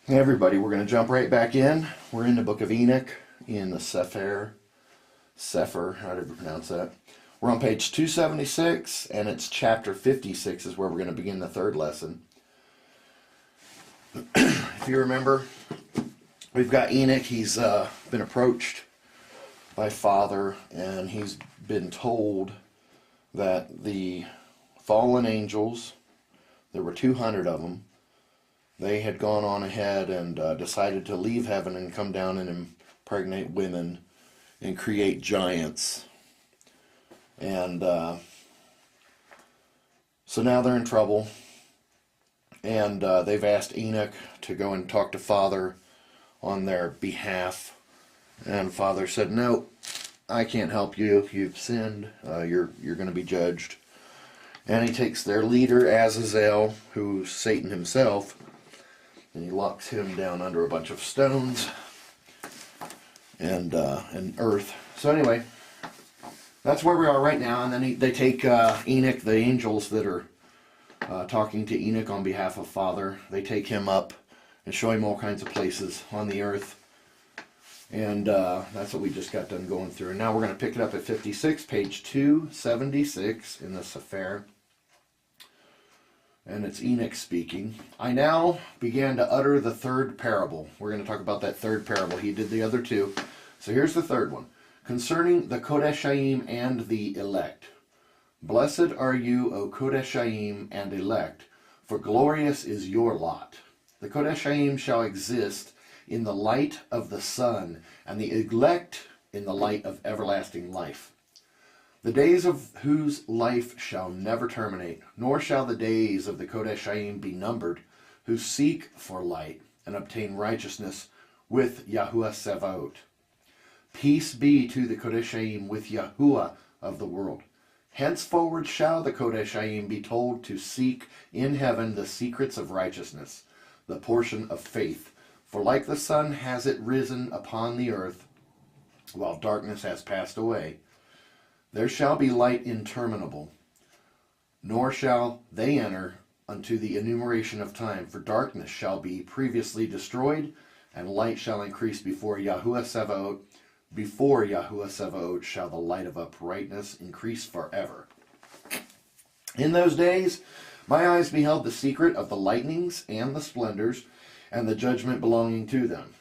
Hey everybody, we're going to jump right back in. We're in the book of Enoch in the Cepher, however you pronounce that. We're on page 276, and it's chapter 56 is where we're going to begin the third lesson. If you remember, we've got Enoch. He's been approached by Father, and he's been told that the fallen angels, there were 200 of them, they had gone on ahead and decided to leave heaven and come down and impregnate women and create giants. And so now they're in trouble. And they've asked Enoch to go and talk to Father on their behalf. And Father said, no, I can't help you. If you've sinned, you're going to be judged. And he takes their leader, Azazel, who's Satan himself, and he locks him down under a bunch of stones and earth. So anyway, that's where we are right now. And then they take Enoch, the angels that are talking to Enoch on behalf of Father. They take him up and show him all kinds of places on the earth. And that's what we just got done going through. And now we're going to pick it up at 56, page 276 in the Cepher. And it's Enoch speaking. I now began to utter the third parable. We're going to talk about that third parable. He did the other two. So here's the third one. Concerning the Kodeshaim and the elect. Blessed are you, O Kodeshaim and elect, for glorious is your lot. The Kodeshaim shall exist in the light of the sun, and the elect in the light of everlasting life. The days of whose life shall never terminate, nor shall the days of the Kodeshaim be numbered, who seek for light and obtain righteousness with Yahuwah Sevaot. Peace be to the Kodeshaim with Yahuwah of the world. Henceforward shall the Kodeshaim be told to seek in heaven the secrets of righteousness, the portion of faith. For like the sun has it risen upon the earth, while darkness has passed away, there shall be light interminable, nor shall they enter unto the enumeration of time, for darkness shall be previously destroyed, and light shall increase before Yahuwah Sevaot. Before Yahuwah Sevaot shall the light of uprightness increase forever. In those days my eyes beheld the secret of the lightnings and the splendors, and the judgment belonging to them.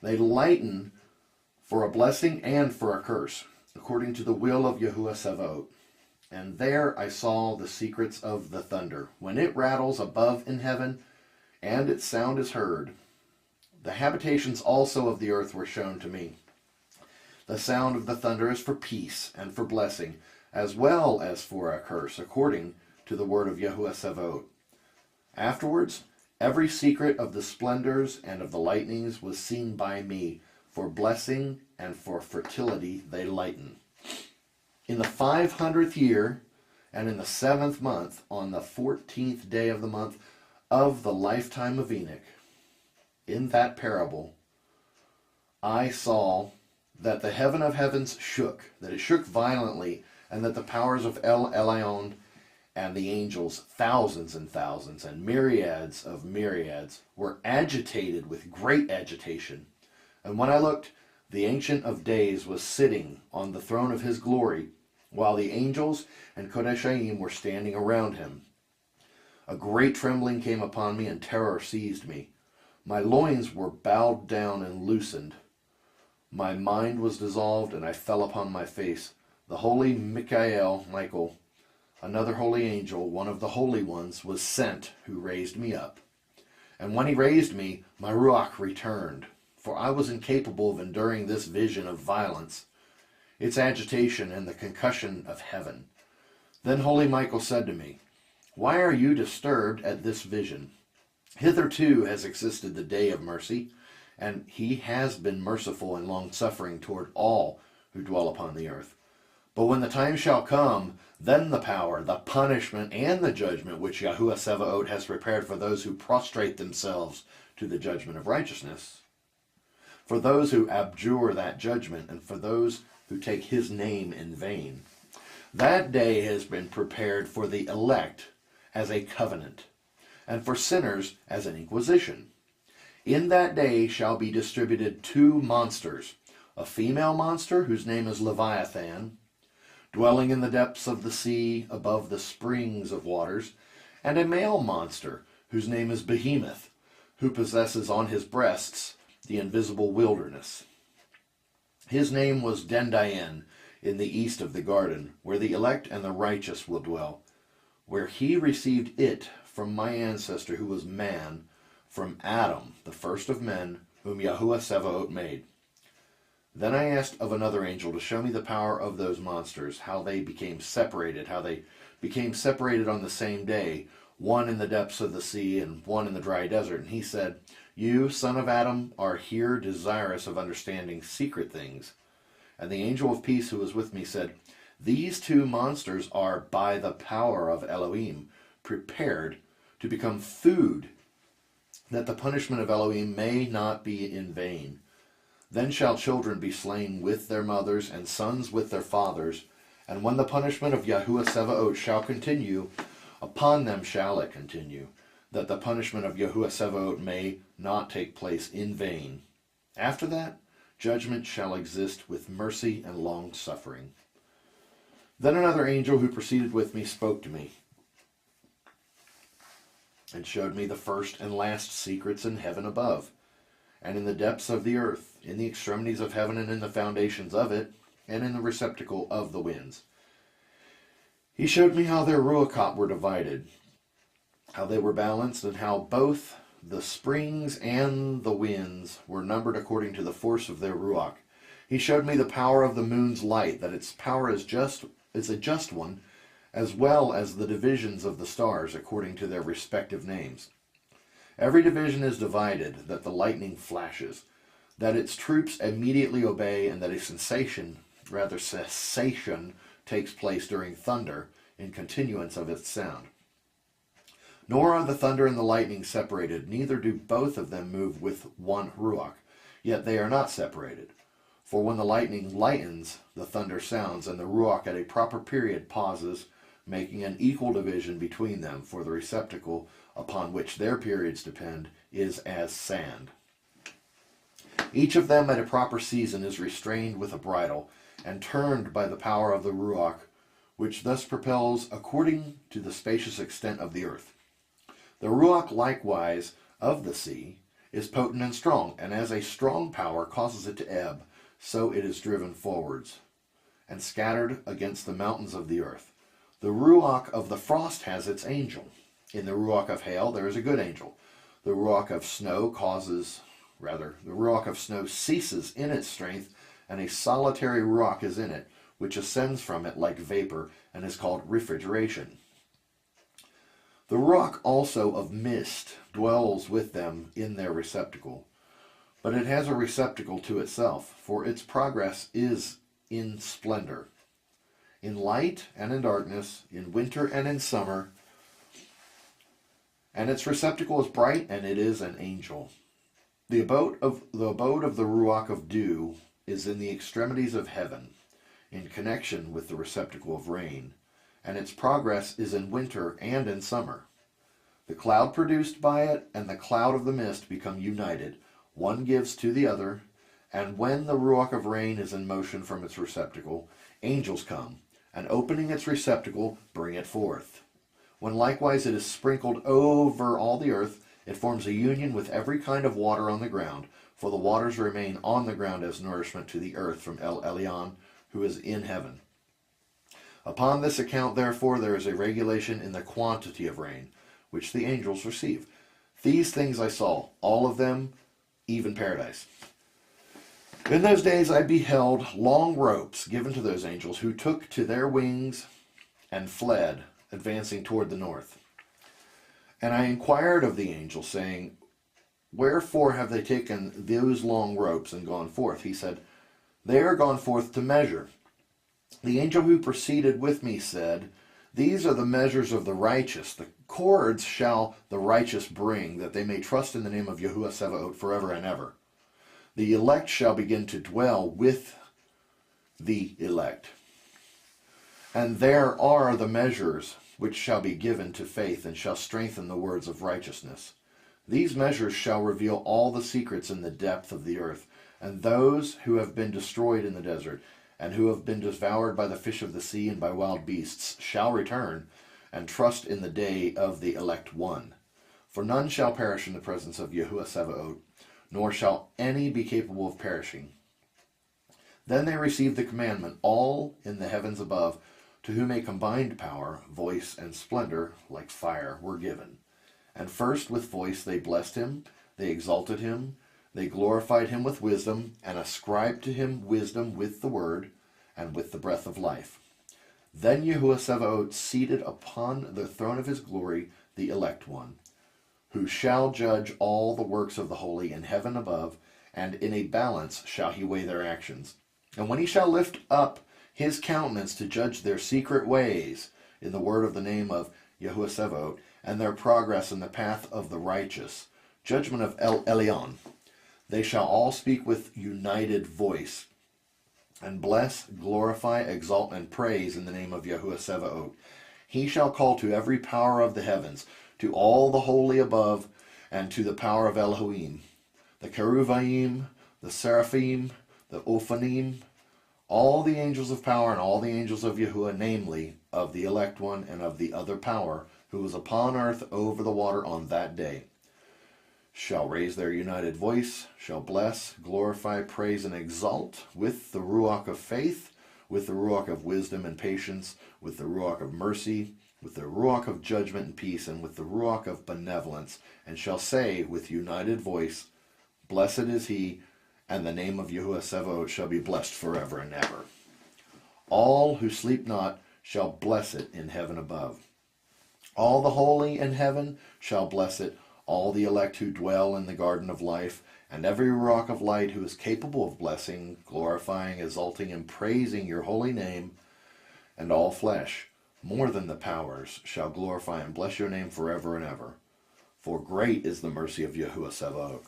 They lighten for a blessing and for a curse, according to the will of Yahuwah Sevaot. And there I saw the secrets of the thunder, when it rattles above in heaven, and its sound is heard. The habitations also of the earth were shown to me. The sound of the thunder is for peace and for blessing, as well as for a curse, according to the word of Yahuwah Sevaot. Afterwards, every secret of the splendors and of the lightnings was seen by me, for blessing and for fertility they lighten. In the 500th year, and in the 7th month, on the 14th day of the month of the lifetime of Enoch, in that parable, I saw that the heaven of heavens shook, that it shook violently, and that the powers of El Elyon and the angels, thousands and thousands, and myriads of myriads, were agitated with great agitation. And when I looked, the Ancient of Days was sitting on the throne of his glory, while the angels and Kodeshaim were standing around him. A great trembling came upon me, and terror seized me. My loins were bowed down and loosened. My mind was dissolved, and I fell upon my face. The holy Michael, another holy angel, one of the holy ones, was sent, who raised me up. And when he raised me, my ruach returned, for I was incapable of enduring this vision of violence, its agitation, and the concussion of heaven. Then holy Michael said to me, Why are you disturbed at this vision? Hitherto has existed the day of mercy, and he has been merciful and long-suffering toward all who dwell upon the earth. But when the time shall come, then the power, the punishment, and the judgment which Yahuwah Sevaot has prepared for those who prostrate themselves to the judgment of righteousness, for those who abjure that judgment, and for those who take his name in vain. That day has been prepared for the elect as a covenant, and for sinners as an inquisition. In that day shall be distributed two monsters, a female monster whose name is Leviathan, dwelling in the depths of the sea above the springs of waters, and a male monster whose name is Behemoth, who possesses on his breasts the invisible wilderness. His name was Dendayan, in the east of the garden, where the elect and the righteous will dwell, where he received it from my ancestor who was man, from Adam, the first of men, whom Yehusha made. Then I asked of another angel to show me the power of those monsters, how they became separated on the same day, one in the depths of the sea and one in the dry desert. And he said, You, son of Adam, are here desirous of understanding secret things. And the angel of peace who was with me said, These two monsters are, by the power of Elohim, prepared to become food, that the punishment of Elohim may not be in vain. Then shall children be slain with their mothers, and sons with their fathers. And when the punishment of Yehusha shall continue, upon them shall it continue, that the punishment of Yehusha may not take place in vain. After that, judgment shall exist with mercy and long suffering. Then another angel who proceeded with me spoke to me, and showed me the first and last secrets in heaven above, and in the depths of the earth, in the extremities of heaven, and in the foundations of it, and in the receptacle of the winds. He showed me how their ruachot were divided, how they were balanced, and how both the springs and the winds were numbered according to the force of their ruach. He showed me the power of the moon's light, that its power is a just one, as well as the divisions of the stars according to their respective names. Every division is divided, that the lightning flashes, that its troops immediately obey, and that a cessation takes place during thunder, in continuance of its sound. Nor are the thunder and the lightning separated, neither do both of them move with one ruach, yet they are not separated. For when the lightning lightens, the thunder sounds, and the ruach at a proper period pauses, making an equal division between them, for the receptacle upon which their periods depend is as sand. Each of them at a proper season is restrained with a bridle, and turned by the power of the ruach, which thus propels according to the spacious extent of the earth. The ruach likewise of the sea is potent and strong, and as a strong power causes it to ebb, so it is driven forwards, and scattered against the mountains of the earth. The ruach of the frost has its angel. In the ruach of hail there is a good angel. The ruach of snow ceases in its strength, and a solitary ruach is in it, which ascends from it like vapor, and is called refrigeration. The ruach also of mist dwells with them in their receptacle, but it has a receptacle to itself, for its progress is in splendor, in light and in darkness, in winter and in summer, and its receptacle is bright, and it is an angel. The abode of the ruach of dew is in the extremities of heaven, in connection with the receptacle of rain, and its progress is in winter and in summer. The cloud produced by it and the cloud of the mist become united, one gives to the other, and when the ruach of rain is in motion from its receptacle, angels come, and opening its receptacle, bring it forth. When likewise it is sprinkled over all the earth, it forms a union with every kind of water on the ground, for the waters remain on the ground as nourishment to the earth from El Elyon, who is in heaven. Upon this account, therefore, there is a regulation in the quantity of rain, which the angels receive. These things I saw, all of them, even paradise. In those days I beheld long ropes given to those angels, who took to their wings and fled, advancing toward the north. And I inquired of the angel, saying, Wherefore have they taken those long ropes and gone forth? He said, They are gone forth to measure. The angel who proceeded with me said, These are the measures of the righteous. The cords shall the righteous bring, that they may trust in the name of Yehusha forever and ever. The elect shall begin to dwell with the elect. And there are the measures which shall be given to faith, and shall strengthen the words of righteousness. These measures shall reveal all the secrets in the depth of the earth, and those who have been destroyed in the desert, and who have been devoured by the fish of the sea and by wild beasts, shall return, and trust in the day of the elect one. For none shall perish in the presence of Yehusha, nor shall any be capable of perishing. Then they received the commandment, all in the heavens above, to whom a combined power, voice, and splendor, like fire, were given. And first with voice they blessed him, they exalted him, they glorified him with wisdom, and ascribed to him wisdom with the word, and with the breath of life. Then Yehusha seated upon the throne of his glory the elect one, who shall judge all the works of the holy in heaven above, and in a balance shall he weigh their actions. And when he shall lift up his countenance to judge their secret ways, in the word of the name of Yehusha, and their progress in the path of the righteous, judgment of El Elyon, they shall all speak with united voice, and bless, glorify, exalt, and praise in the name of Yehusha. He shall call to every power of the heavens, to all the holy above, and to the power of Elohim, the Cheruvim, the Seraphim, the Ophanim, all the angels of power, and all the angels of Yahuwah, namely, of the elect one, and of the other power, who was upon earth over the water on that day, shall raise their united voice, shall bless, glorify, praise, and exalt with the ruach of faith, with the ruach of wisdom and patience, with the ruach of mercy, with the ruach of judgment and peace, and with the ruach of benevolence, and shall say with united voice, Blessed is he, and the name of Yehusha shall be blessed forever and ever. All who sleep not shall bless it in heaven above. All the holy in heaven shall bless it, all the elect who dwell in the garden of life, and every ruach of light who is capable of blessing, glorifying, exalting, and praising your holy name, and all flesh, more than the powers, shall glorify and bless your name forever and ever. For great is the mercy of Yehusha.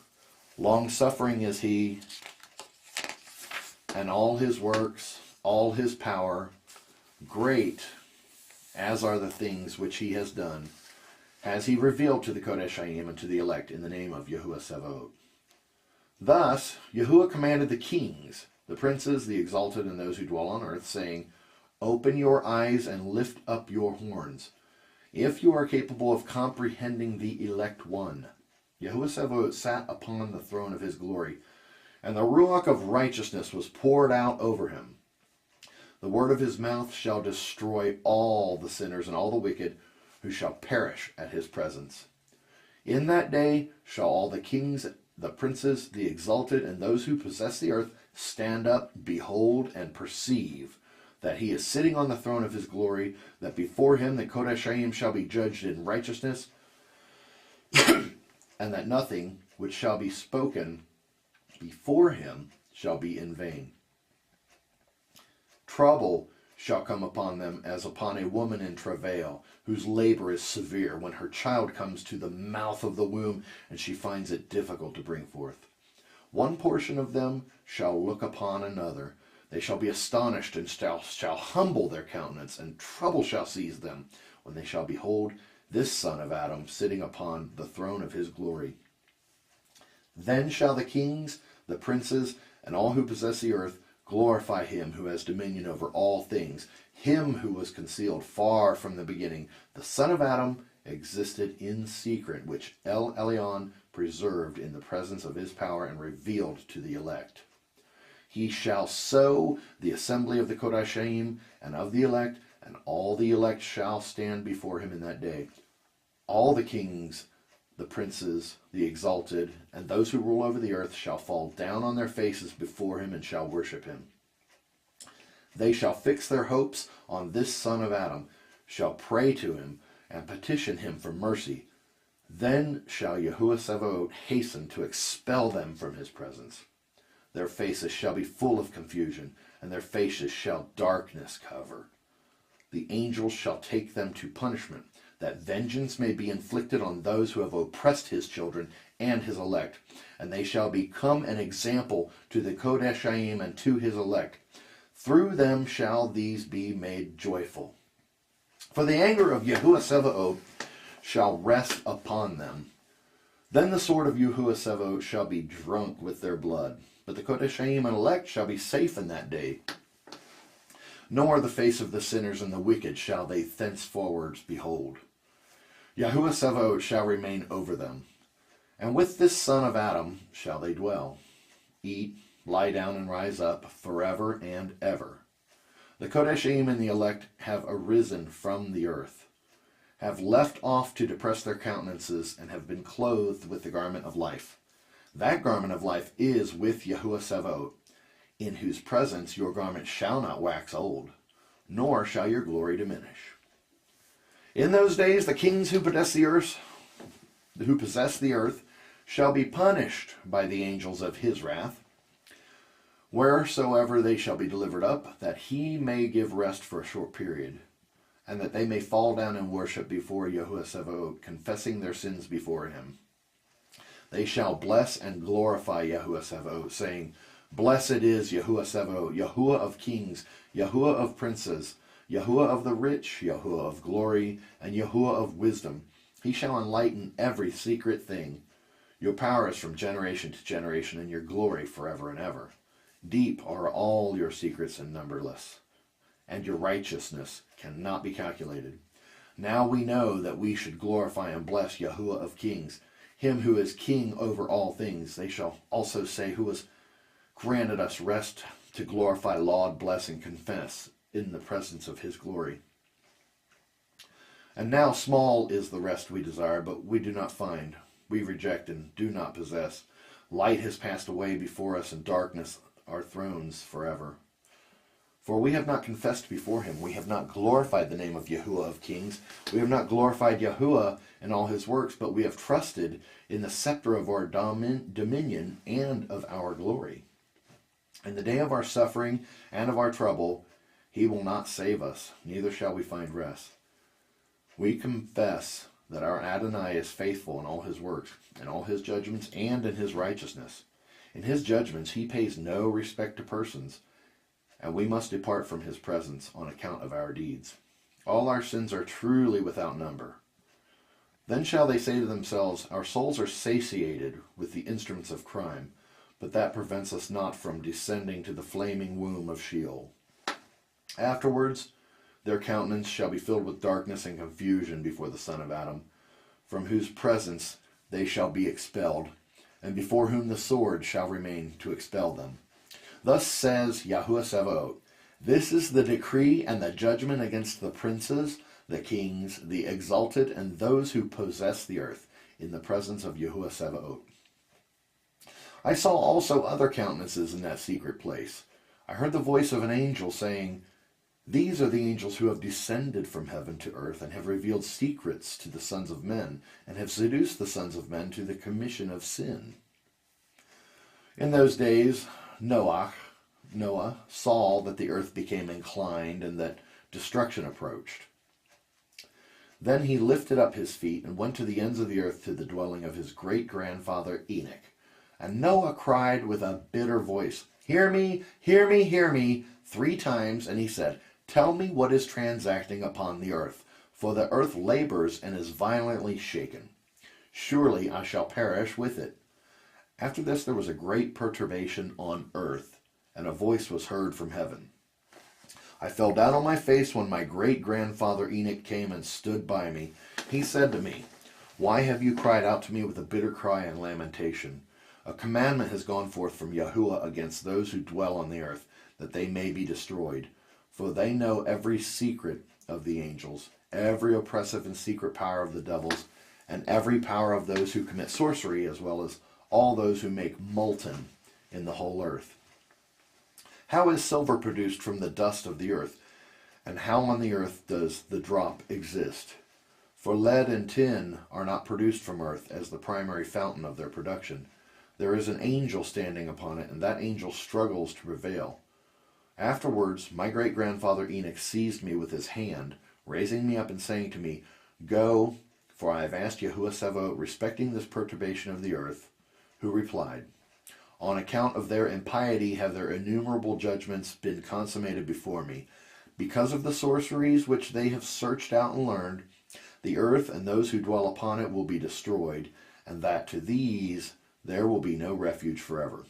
Long-suffering is he, and all his works, all his power, great as are the things which he has done, has he revealed to the Kodeshayim and to the elect in the name of Yehusha. Thus, Yahuwah commanded the kings, the princes, the exalted, and those who dwell on earth, saying, Open your eyes and lift up your horns, if you are capable of comprehending the elect one. Yehusha sat upon the throne of his glory, and the ruach of righteousness was poured out over him. The word of his mouth shall destroy all the sinners and all the wicked, who shall perish at his presence. In that day shall all the kings, the princes, the exalted, and those who possess the earth stand up, behold, and perceive that he is sitting on the throne of his glory, that before him the Kodeshayim shall be judged in righteousness, and that nothing which shall be spoken before him shall be in vain. Trouble shall come upon them as upon a woman in travail, whose labor is severe, when her child comes to the mouth of the womb, and she finds it difficult to bring forth. One portion of them shall look upon another. They shall be astonished, and shall humble their countenance, and trouble shall seize them, when they shall behold this son of Adam sitting upon the throne of his glory. Then shall the kings, the princes, and all who possess the earth glorify him who has dominion over all things, him who was concealed far from the beginning. The son of Adam existed in secret, which El Elyon preserved in the presence of his power and revealed to the elect. He shall sow the assembly of the Kodashim and of the elect, and all the elect shall stand before him in that day. All the kings, the princes, the exalted, and those who rule over the earth shall fall down on their faces before him and shall worship him. They shall fix their hopes on this son of Adam, shall pray to him, and petition him for mercy. Then shall Yehusha hasten to expel them from his presence. Their faces shall be full of confusion, and their faces shall darkness cover. The angels shall take them to punishment, that vengeance may be inflicted on those who have oppressed his children and his elect, and they shall become an example to the Kodeshayim and to his elect. Through them shall these be made joyful. For the anger of Yehusha shall rest upon them. Then the sword of Yehusha shall be drunk with their blood, but the Kodeshim and elect shall be safe in that day. Nor the face of the sinners and the wicked shall they thenceforwards behold. Yehusha shall remain over them, and with this son of Adam shall they dwell, eat, lie down, and rise up forever and ever. The Kodeshim and the elect have arisen from the earth, have left off to depress their countenances, and have been clothed with the garment of life. That garment of life is with Yehusha, in whose presence your garment shall not wax old, nor shall your glory diminish. In those days the kings who possess the earth, shall be punished by the angels of his wrath, wheresoever they shall be delivered up, that he may give rest for a short period, and that they may fall down and worship before Yehusha, confessing their sins before him. They shall bless and glorify Yehusha, saying, Blessed is Yehusha, Yahuwah of kings, Yahuwah of princes, Yahuwah of the rich, Yahuwah of glory, and Yahuwah of wisdom. He shall enlighten every secret thing. Your power is from generation to generation, and your glory forever and ever. Deep are all your secrets and numberless, and your righteousness cannot be calculated. Now we know that we should glorify and bless Yahuwah of kings, him who is king over all things. They shall also say, who has granted us rest to glorify, laud, bless, and confess in the presence of his glory. And now small is the rest we desire, but we do not find. We reject and do not possess. Light has passed away before us, and darkness our thrones forever. For we have not confessed before him. We have not glorified the name of Yahuwah of kings. We have not glorified Yahuwah in all his works, but we have trusted in the scepter of our dominion and of our glory. In the day of our suffering and of our trouble, he will not save us, neither shall we find rest. We confess that our Adonai is faithful in all his works, in all his judgments, and in his righteousness. In his judgments he pays no respect to persons, and we must depart from his presence on account of our deeds. All our sins are truly without number. Then shall they say to themselves, Our souls are satiated with the instruments of crime, but that prevents us not from descending to the flaming womb of Sheol. Afterwards their countenance shall be filled with darkness and confusion before the Son of Adam, from whose presence they shall be expelled, and before whom the sword shall remain to expel them. Thus says Yehusha, This is the decree and the judgment against the princes, the kings, the exalted, and those who possess the earth, in the presence of Yehusha. I saw also other countenances in that secret place. I heard the voice of an angel saying, These are the angels who have descended from heaven to earth, and have revealed secrets to the sons of men, and have seduced the sons of men to the commission of sin. In those days Noah saw that the earth became inclined, and that destruction approached. Then he lifted up his feet, and went to the ends of the earth, to the dwelling of his great-grandfather Enoch. And Noah cried with a bitter voice, Hear me, hear me, hear me, 3 times, and he said, Tell me what is transacting upon the earth, for the earth labors and is violently shaken. Surely I shall perish with it. After this there was a great perturbation on earth, and a voice was heard from heaven. I fell down on my face when my great-grandfather Enoch came and stood by me. He said to me, Why have you cried out to me with a bitter cry and lamentation? A commandment has gone forth from Yahuwah against those who dwell on the earth, that they may be destroyed. For they know every secret of the angels, every oppressive and secret power of the devils, and every power of those who commit sorcery, as well as all those who make molten in the whole earth. How is silver produced from the dust of the earth? And how on the earth does the drop exist? For lead and tin are not produced from earth as the primary fountain of their production. There is an angel standing upon it, and that angel struggles to prevail. Afterwards, my great-grandfather Enoch seized me with his hand, raising me up and saying to me, Go, for I have asked Yehusha respecting this perturbation of the earth, who replied, On account of their impiety have their innumerable judgments been consummated before me. Because of the sorceries which they have searched out and learned, the earth and those who dwell upon it will be destroyed, and that to these there will be no refuge forever.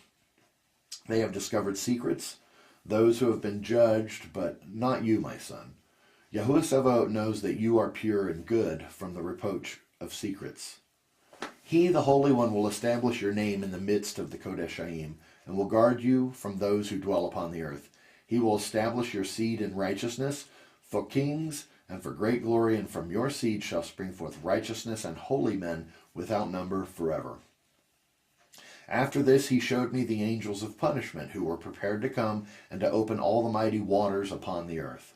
They have discovered secrets, those who have been judged, but not you, my son. Yehusha knows that you are pure and good from the reproach of secrets. He, the Holy One, will establish your name in the midst of the Kodeshayim, and will guard you from those who dwell upon the earth. He will establish your seed in righteousness for kings and for great glory, and from your seed shall spring forth righteousness and holy men without number forever. After this he showed me the angels of punishment, who were prepared to come and to open all the mighty waters upon the earth,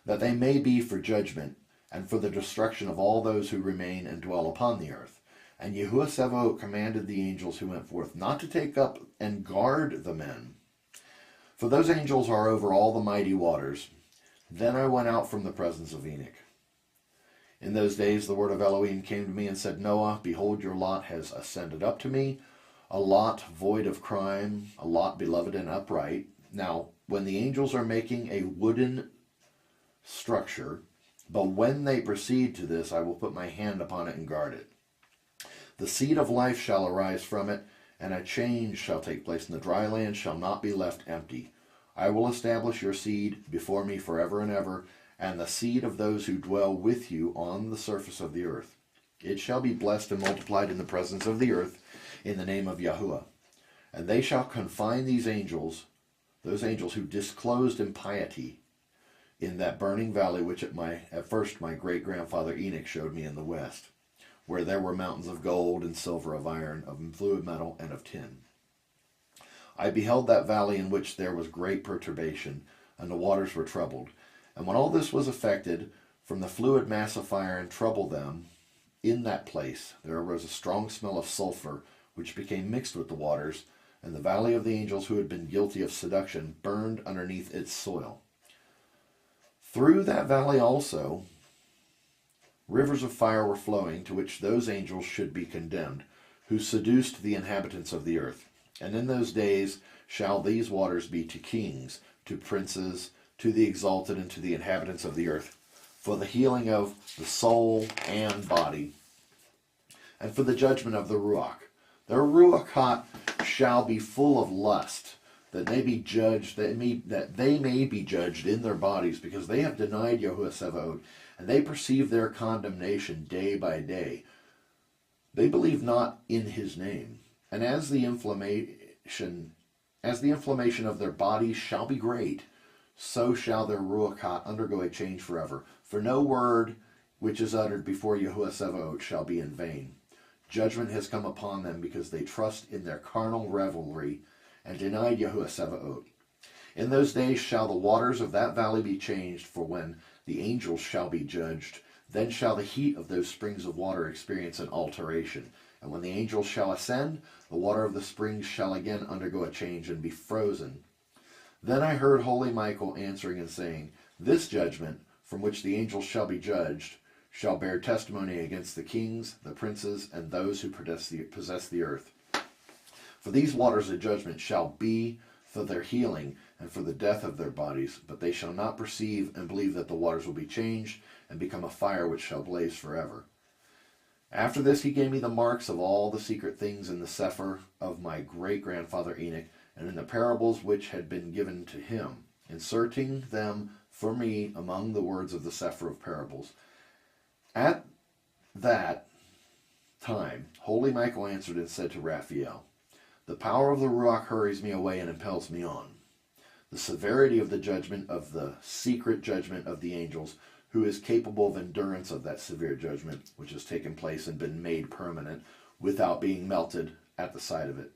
that they may be for judgment and for the destruction of all those who remain and dwell upon the earth. And Yehusha commanded the angels who went forth not to take up and guard the men, for those angels are over all the mighty waters. Then I went out from the presence of Enoch. In those days the word of Elohim came to me and said, Noah, behold, your lot has ascended up to me, a lot void of crime, a lot beloved and upright. Now, when the angels are making a wooden structure, but when they proceed to this, I will put my hand upon it and guard it. The seed of life shall arise from it, and a change shall take place, and the dry land shall not be left empty. I will establish your seed before me forever and ever, and the seed of those who dwell with you on the surface of the earth. It shall be blessed and multiplied in the presence of the earth, in the name of Yahuwah. And they shall confine these angels, those angels who disclosed impiety, in that burning valley which at first my great-grandfather Enoch showed me in the west, where there were mountains of gold and silver, of iron, of fluid metal, and of tin. I beheld that valley in which there was great perturbation, and the waters were troubled. And when all this was effected, from the fluid mass of fire and troubled them, in that place there arose a strong smell of sulfur, which became mixed with the waters, and the valley of the angels who had been guilty of seduction burned underneath its soil. Through that valley also rivers of fire were flowing, to which those angels should be condemned, who seduced the inhabitants of the earth. And in those days shall these waters be to kings, to princes, to the exalted, and to the inhabitants of the earth, for the healing of the soul and body, and for the judgment of the Ruach. Their Ruach shall be full of lust, that they be judged, that they may be judged in their bodies, because they have denied Yehusha, and they perceive their condemnation day by day. They believe not in his name. And as the inflammation of their bodies shall be great, so shall their Ruach undergo a change forever. For no word which is uttered before Yehusha shall be in vain. Judgment has come upon them, because they trust in their carnal revelry, and denied Yehusha. In those days shall the waters of that valley be changed, for when the angels shall be judged, then shall the heat of those springs of water experience an alteration. And when the angels shall ascend, the water of the springs shall again undergo a change and be frozen. Then I heard holy Michael answering and saying, This judgment, from which the angels shall be judged, shall bear testimony against the kings, the princes, and those who possess the earth. For these waters of judgment shall be for their healing and for the death of their bodies, but they shall not perceive and believe that the waters will be changed and become a fire which shall blaze forever. After this he gave me the marks of all the secret things in the Cepher of my great-grandfather Enoch, and in the parables which had been given to him, inserting them for me among the words of the Cepher of parables. At that time, holy Michael answered and said to Raphael, The power of the Ruach hurries me away and impels me on. The severity of the judgment, of the secret judgment of the angels, who is capable of endurance of that severe judgment, which has taken place and been made permanent, without being melted at the sight of it.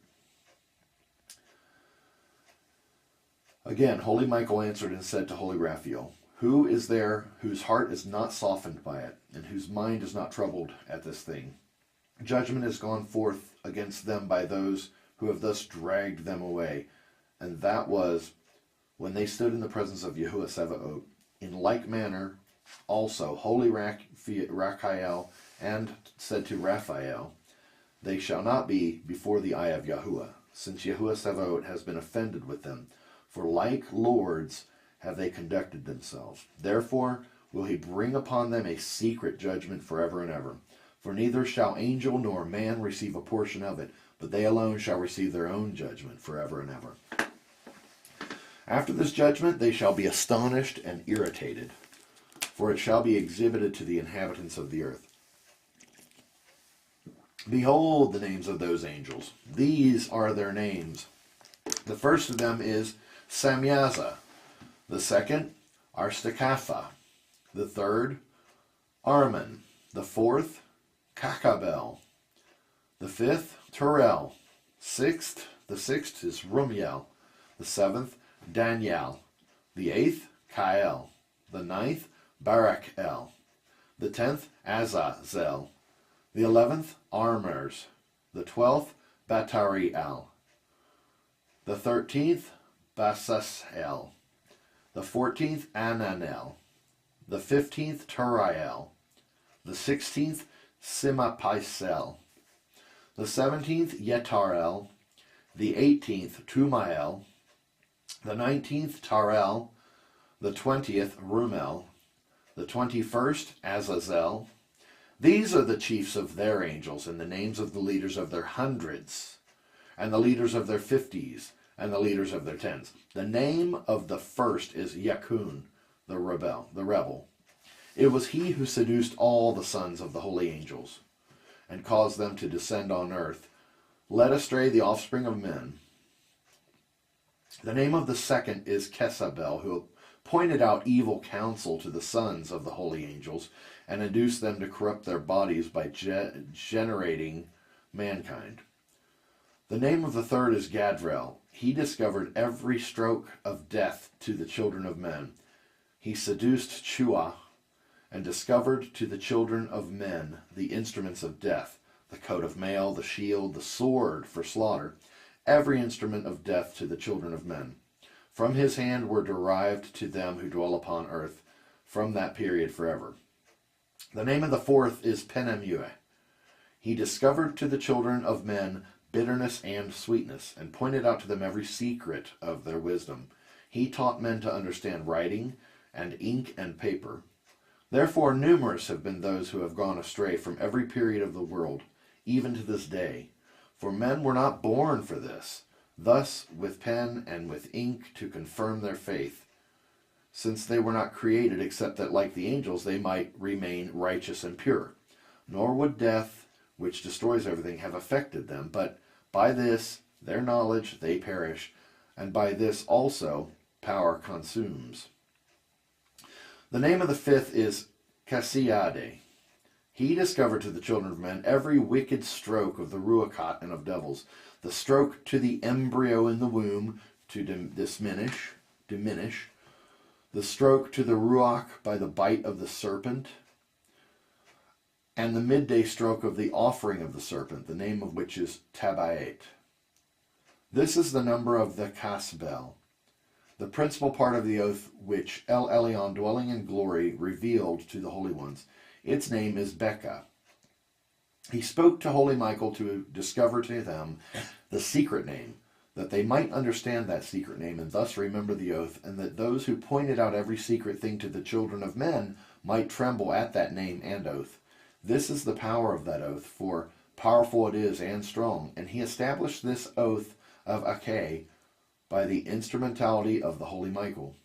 Again, holy Michael answered and said to holy Raphael, Who is there whose heart is not softened by it, and whose mind is not troubled at this thing? Judgment has gone forth against them by those who have thus dragged them away, and that was when they stood in the presence of Yehusha. In like manner also holy Raphael and said to Raphael, They shall not be before the eye of Yahuwah, since Yehusha has been offended with them, for like lords have they conducted themselves. Therefore will he bring upon them a secret judgment forever and ever. For neither shall angel nor man receive a portion of it, but they alone shall receive their own judgment forever and ever. After this judgment they shall be astonished and irritated, for it shall be exhibited to the inhabitants of the earth. Behold the names of those angels. These are their names. The first of them is Samyaza, the second Arstakapha, the third Arman, the fourth Kakabel, the fifth Turel, the sixth is Rumiel, the seventh Daniel, the eighth Kael, the ninth Barakel, the 10th Azazel, the 11th Armers, the 12th Batariel, the 13th Basasel, the 14th Ananel, the 15th Turiel, the 16th Simapisel, the 17th Yetarel, the 18th Tumael, the 19th Tarel, the 20th Rumel, the 21st Azazel. These are the chiefs of their angels, and the names of the leaders of their hundreds, and the leaders of their 50s, and the leaders of their 10s. The name of the first is Yakun, the rebel. It was he who seduced all the sons of the holy angels, and caused them to descend on earth, led astray the offspring of men. The name of the second is Kesabel, who pointed out evil counsel to the sons of the holy angels, and induced them to corrupt their bodies by generating mankind. The name of the third is Gadriel. He discovered every stroke of death to the children of men. He seduced Chua, and discovered to the children of men the instruments of death, the coat of mail, the shield, the sword for slaughter, every instrument of death to the children of men. From his hand were derived to them who dwell upon earth, from that period forever. The name of the fourth is Penemue. He discovered to the children of men bitterness and sweetness, and pointed out to them every secret of their wisdom. He taught men to understand writing, and ink and paper. Therefore numerous have been those who have gone astray from every period of the world, even to this day. For men were not born for this, thus with pen and with ink to confirm their faith, since they were not created except that, like the angels, they might remain righteous and pure. Nor would death, which destroys everything, have affected them, but by this, their knowledge, they perish, and by this also power consumes. The name of the fifth is Cassiade. He discovered to the children of men every wicked stroke of the Ruachat and of devils, the stroke to the embryo in the womb to diminish, the stroke to the Ruach by the bite of the serpent, and the midday stroke of the offering of the serpent, the name of which is Tabaet. This is the number of the Casbel, the principal part of the oath which El Elyon, dwelling in glory, revealed to the holy ones. Its name is Becca. He spoke to holy Michael to discover to them the secret name, that they might understand that secret name and thus remember the oath, and that those who pointed out every secret thing to the children of men might tremble at that name and oath. This is the power of that oath, for powerful it is and strong. And he established this oath of Akeh by the instrumentality of the holy Michael.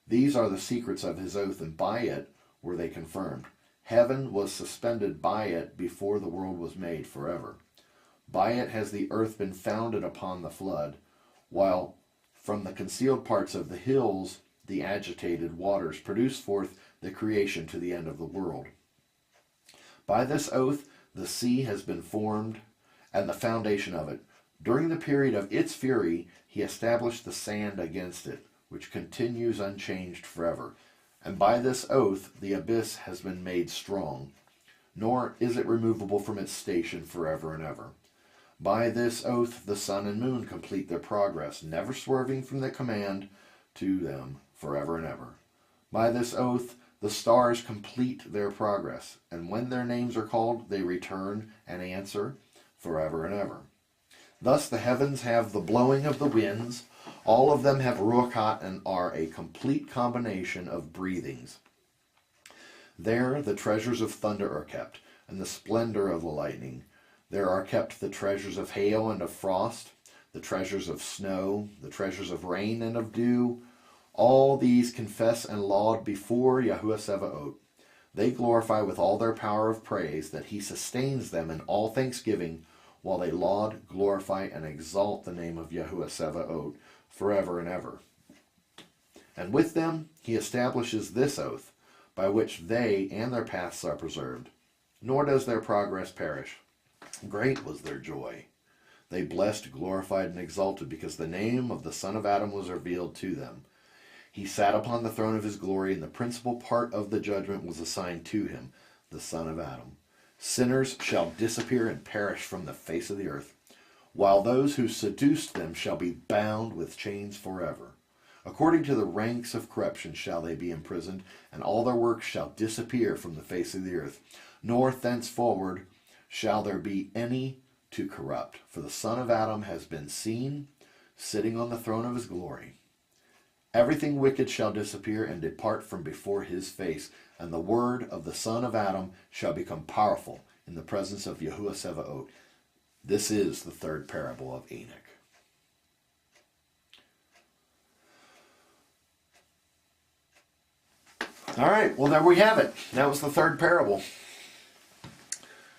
These are the secrets of his oath, and by it were they confirmed. Heaven was suspended by it before the world was made forever. By it has the earth been founded upon the flood, while from the concealed parts of the hills the agitated waters produce forth the creation to the end of the world. By this oath the sea has been formed, and the foundation of it. During the period of its fury he established the sand against it, which continues unchanged forever. And by this oath the abyss has been made strong, nor is it removable from its station forever and ever. By this oath the sun and moon complete their progress, never swerving from the command to them forever and ever. By this oath the stars complete their progress, and when their names are called, they return and answer forever and ever. Thus the heavens have the blowing of the winds, all of them have ruachat and are a complete combination of breathings. There the treasures of thunder are kept. and the splendor of the lightning. There are kept the treasures of hail and of frost, the treasures of snow, the treasures of rain and of dew. All these confess and laud before Yahuwah Sevaot. They glorify with all their power of praise that he sustains them in all thanksgiving, while they laud, glorify, and exalt the name of Yahuwah Sevaot forever and ever. And with them he establishes this oath, by which they and their paths are preserved, nor does their progress perish. Great was their joy. They blessed, glorified, and exalted, because the name of the Son of Adam was revealed to them. He sat upon the throne of his glory, and the principal part of the judgment was assigned to him, the Son of Adam. Sinners shall disappear and perish from the face of the earth, while those who seduced them shall be bound with chains forever. According to the ranks of corruption shall they be imprisoned, and all their works shall disappear from the face of the earth. Nor thenceforward shall there be any to corrupt, for the Son of Adam has been seen, sitting on the throne of his glory. Everything wicked shall disappear and depart from before his face, and the word of the Son of Adam shall become powerful in the presence of Yahuwah Sevaot. This is the third parable of Enoch. All right, well, there we have it. That was the third parable.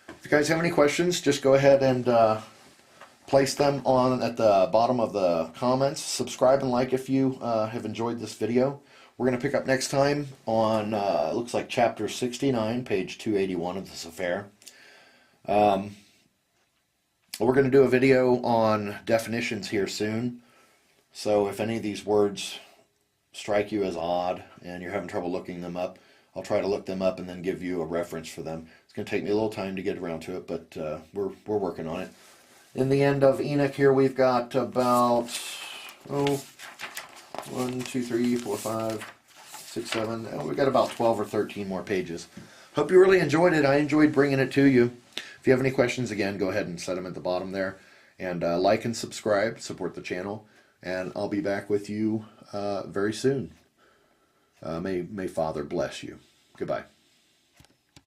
If you guys have any questions, just go ahead and place them on at the bottom of the comments. Subscribe and like if you have enjoyed this video. We're going to pick up next time on, it looks like chapter 69, page 281 of the Cepher. We're going to do a video on definitions here soon. So if any of these words strike you as odd and you're having trouble looking them up, I'll try to look them up and then give you a reference for them. It's going to take me a little time to get around to it, but we're working on it. In the end of Enoch here, we've got about, 1, 2, 3, 4, 5, 6, 7. We've got about 12 or 13 more pages. Hope you really enjoyed it. I enjoyed bringing it to you. If you have any questions, again, go ahead and set them at the bottom there. And like and subscribe, support the channel. And I'll be back with you very soon. May Father bless you. Goodbye.